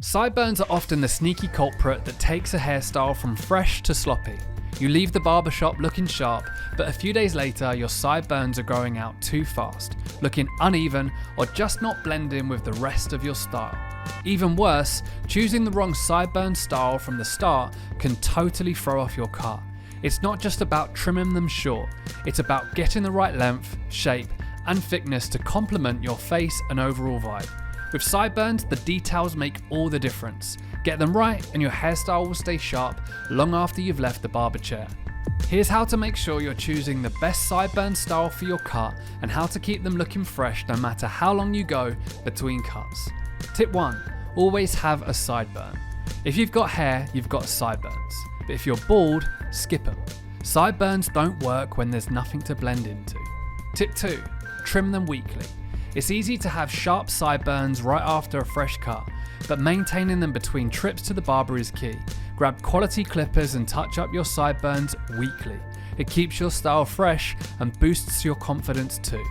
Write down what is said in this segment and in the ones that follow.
Sideburns are often the sneaky culprit that takes a hairstyle from fresh to sloppy. You leave the barbershop looking sharp, but a few days later your sideburns are growing out too fast, looking uneven or just not blending with the rest of your style. Even worse, choosing the wrong sideburn style from the start can totally throw off your cut. It's not just about trimming them short, it's about getting the right length, shape and thickness to complement your face and overall vibe. With sideburns, the details make all the difference. Get them right and your hairstyle will stay sharp long after you've left the barber chair. Here's how to make sure you're choosing the best sideburn style for your cut and how to keep them looking fresh no matter how long you go between cuts. Tip 1. Always have a sideburn. If you've got hair, you've got sideburns. But if you're bald, skip them. Sideburns don't work when there's nothing to blend into. Tip 2. Trim them weekly. It's easy to have sharp sideburns right after a fresh cut, but maintaining them between trips to the barber is key. Grab quality clippers and touch up your sideburns weekly. It keeps your style fresh and boosts your confidence too.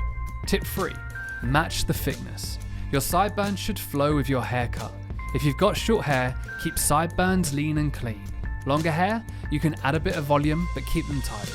Tip 3. Match the thickness. Your sideburns should flow with your haircut. If you've got short hair, keep sideburns lean and clean. Longer hair, you can add a bit of volume but keep them tidy.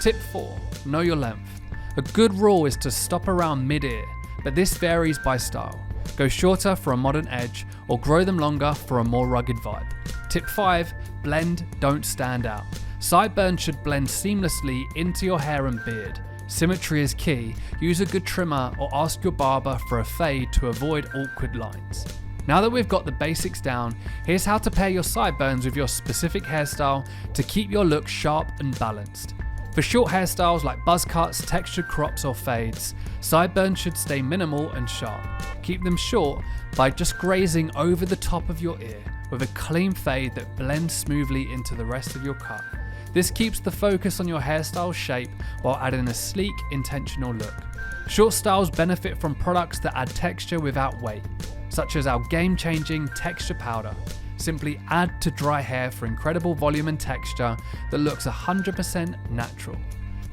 Tip 4. Know your length. A good rule is to stop around mid-ear, but this varies by style. Go shorter for a modern edge or grow them longer for a more rugged vibe. Tip 5. Blend, don't stand out. Sideburns should blend seamlessly into your hair and beard. Symmetry is key. Use a good trimmer or ask your barber for a fade to avoid awkward lines. Now that we've got the basics down, here's how to pair your sideburns with your specific hairstyle to keep your look sharp and balanced. For short hairstyles like buzz cuts, textured crops or fades, sideburns should stay minimal and sharp. Keep them short by just grazing over the top of your ear with a clean fade that blends smoothly into the rest of your cut. This keeps the focus on your hairstyle shape while adding a sleek, intentional look. Short styles benefit from products that add texture without weight, such as our game-changing texture powder. Simply add to dry hair for incredible volume and texture that looks 100% natural.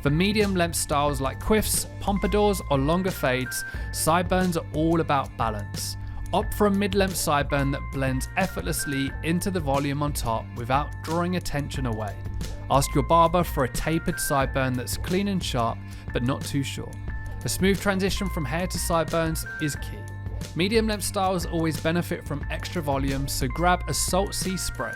For medium length styles like quiffs, pompadours or longer fades, sideburns are all about balance. Opt for a mid-length sideburn that blends effortlessly into the volume on top without drawing attention away. Ask your barber for a tapered sideburn that's clean and sharp but not too short. A smooth transition from hair to sideburns is key. Medium length styles always benefit from extra volume, so grab a salt sea spray.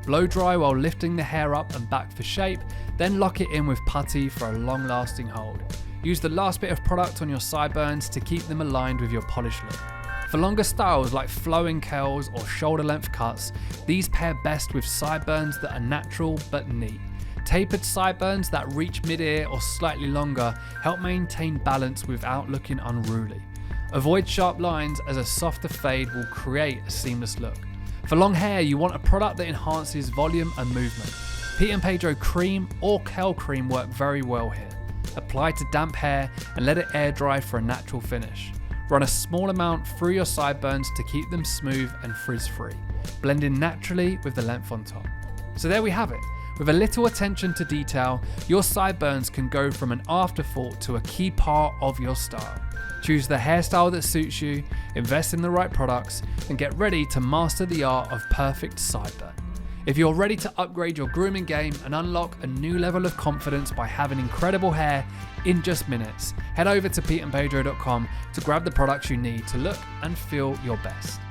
Blow dry while lifting the hair up and back for shape, then lock it in with putty for a long lasting hold. Use the last bit of product on your sideburns to keep them aligned with your polished look. For longer styles like flowing curls or shoulder length cuts, these pair best with sideburns that are natural but neat. Tapered sideburns that reach mid-ear or slightly longer help maintain balance without looking unruly. Avoid sharp lines as a softer fade will create a seamless look. For long hair, you want a product that enhances volume and movement. Pedro cream or curl cream work very well here. Apply to damp hair and let it air dry for a natural finish. Run a small amount through your sideburns to keep them smooth and frizz-free, blending naturally with the length on top. So there we have it. With a little attention to detail, your sideburns can go from an afterthought to a key part of your style. Choose the hairstyle that suits you, invest in the right products, and get ready to master the art of perfect sideburn. If you're ready to upgrade your grooming game and unlock a new level of confidence by having incredible hair in just minutes, head over to peteandpedro.com to grab the products you need to look and feel your best.